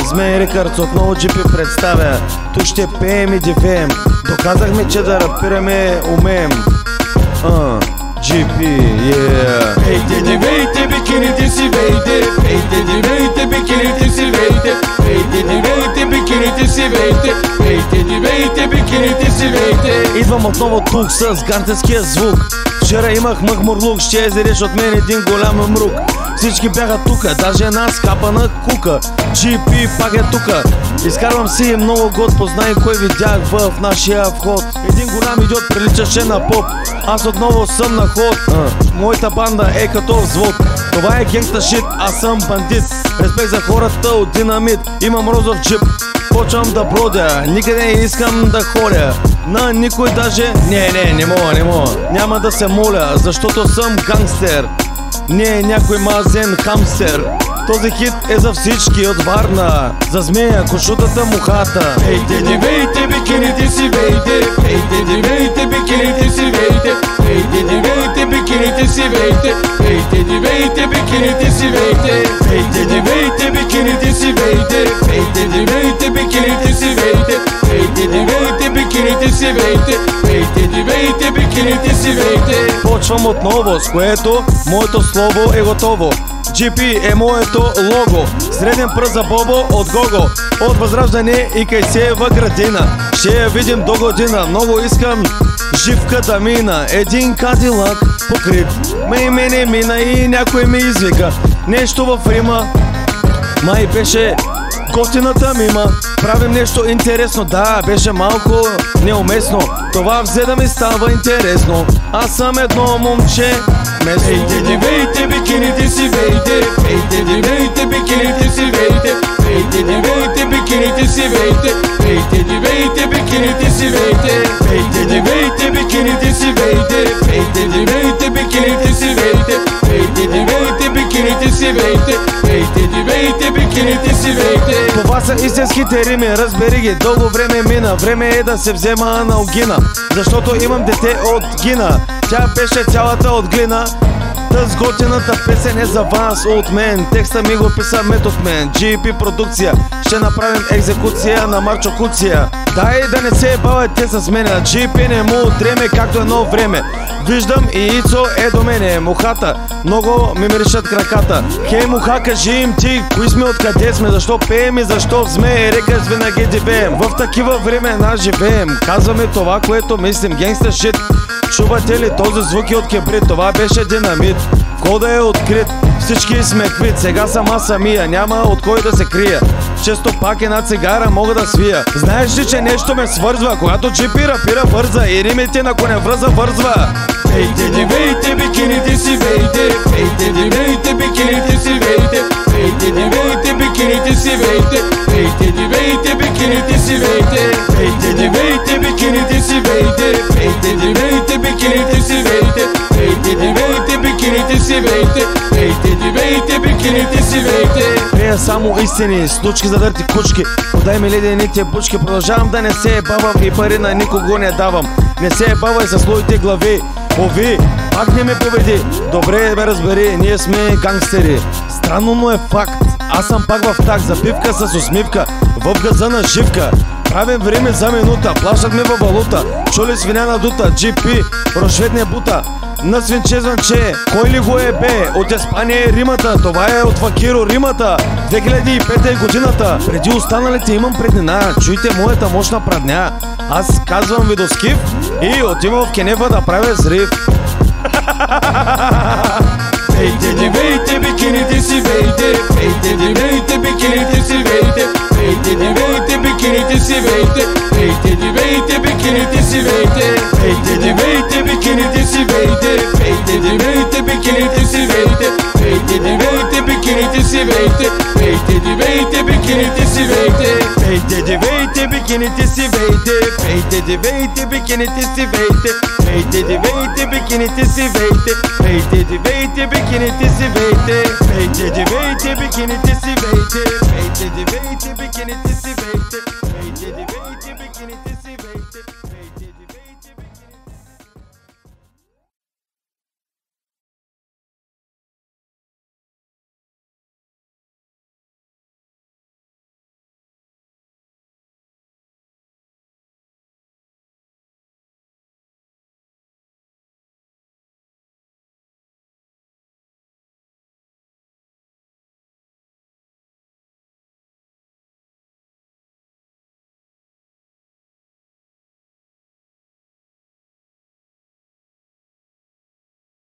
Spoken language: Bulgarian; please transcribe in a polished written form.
Змей Рекърдс отново GP представя. Тук ще пеем и дивеем. Доказахме, че да рапираме умеем. GP, yeah. Вейте, дивейте, бикините си вейте. Вейте, дивейте, бикините си вейте. Вейте, дивейте, бикините си вейте. Вейте, дивейте, бикините си вейте. Идвам отново тук с гангстерския звук. Вчера имах мъхмурлук, ще изереш от мен един голям мрук. Всички бяха тука, даже една скапана кука. GP пак е тука. Изкарвам си много год, познай кой видях в нашия вход. Един голям идиот приличаше на поп. Аз отново съм на ход. Моята банда е като взвод. Това е генгста шит, аз съм бандит. Респект за хората от Динамит. Имам розов джип, почвам да бродя. Никъде не искам да ходя. На никой даже не мога. Няма да се моля, защото съм гангстер. Не е някой мазен хамстер. Този хит е за всички от Варна. За змея, кошутата, мухата. Вейте, дивейте, бикините си вейте. Вейте, дивейте, бикините си вейте. Вейте, дивейте, бикините си вейте. Вейте, дивейте, бикините си вейте. Вейте, дивейте, бикините си вейте. Вейте, дивейте, бикините си вейте. Вейте, дивейте, бикините си вейте. Вейте, дивейте, бикините си вейте. Почвам отново, с което моето слово е готово. GP е моето лого. Среден пръст за Бобо от Гого. От Възраждане и Кайсеева градина. Ще я видим до година. Много искам живка да мина. Един кадилак покрит. Мене мина и някой ми извика нещо в Рима. Май беше готината мима. Правим нещо интересно, да, беше малко неуместно. Това взе да ми става интересно. Аз съм едно момче местно. Вейте, дивейте, бикините си вейте. Вейте, дивейте, бикините си вейте. Вейте, дивейте, бикините си вейте. Вейте, дивейте, бикините си вейте. Вейте, дивейте, бикините си вейте. Вейте, дивейте, бикините си вейте. Вейте, дивейте, бикините си вейте. Вейте, дивейте, бикините си вейте. Това са истинските рими, разбери ги. Дълго време мина, време е да се взема аналгина. Защото имам дете от Гина. Тя беше цялата от глина. Тъс готината песен е за вас от мен. Текста ми го писа Методмен. GP продукция. Ще направим екзекуция на Марчо Куция. Дай да не се бавате с мене. GP не му дреме както едно време. Виждам и Ицо е до мене. Мухата, много ми миришат краката. Хей муха, кажи им ти, кои сме, откъде сме, защо пеем и защо в Змей Рекърдс винаги дивеем. В такива времена живеем. Казваме това, което мислим. Генгста шит. Чувате ли този звук от кибрид? Това беше Динамит. Входа е открит, всички сме квит. Сега съм аз самия, няма от кой да се крия. Често пак една цигара мога да свия. Знаеш ли, че нещо ме свързва? Когато GP рапира бърза и римите на коня връза вързва. Вейте, дивейте, бикините си вейте. Вейте, дивейте, бикините си вейте. Вейте, дивейте, бикините си вейте. Вейте, дивейте, бикините си вейте. Вейте, дивейте, бикините си вейте. Вейте, дивейте, бикините си вейте. Вейте, дивейте, бикините си вейте. Вейте, дивейте, бикините си вейте. Пея само истини, случки за дърти кучки. Подай ми ледените бучки. Продължавам да не се ебавам и пари на никого не давам. Не се ебавай с своите глави. Ови, пак не ме победи. Добре ме разбери, ние сме гангстери. Странно, но е факт. Аз съм пак в так, забивка с усмивка. В газа на живка. Правим време за минута, плащат ме във валута. Чули свиня надута, GP, рошветне бута. На свинче звънче, кой ли го е бе? От Испания е римата, това е от Факиро римата. 2005 е годината. Преди останалите имам преднина, чуйте моята мощна прадня. Аз казвам Видоскив и отивам в Кенефа да правя зрив. Вейте, дивейте, бикините си вейте. Вейте, дивейте, бикините си вейте. Вейте, дивейте, бикините си вейте. Вейте, дивейте, бикините си вейте. Вейте, дивейте, бикините си вейте. Вейте, дивейте, бикините си вейте. Вейте, дивейте, бикините си вейте. Вейте, дивейте, бикините си вейте. Вейте, дивейте, бикините си вейте. Вейте, дивейте, бикините си вейте. Вейте, дивейте, бикините си вейте. Вейте, дивейте, бикините си вейте. Вейте, дивейте, бикините си вейте. Вейте, дивейте, бикините си вейте. Вейте, дивейте.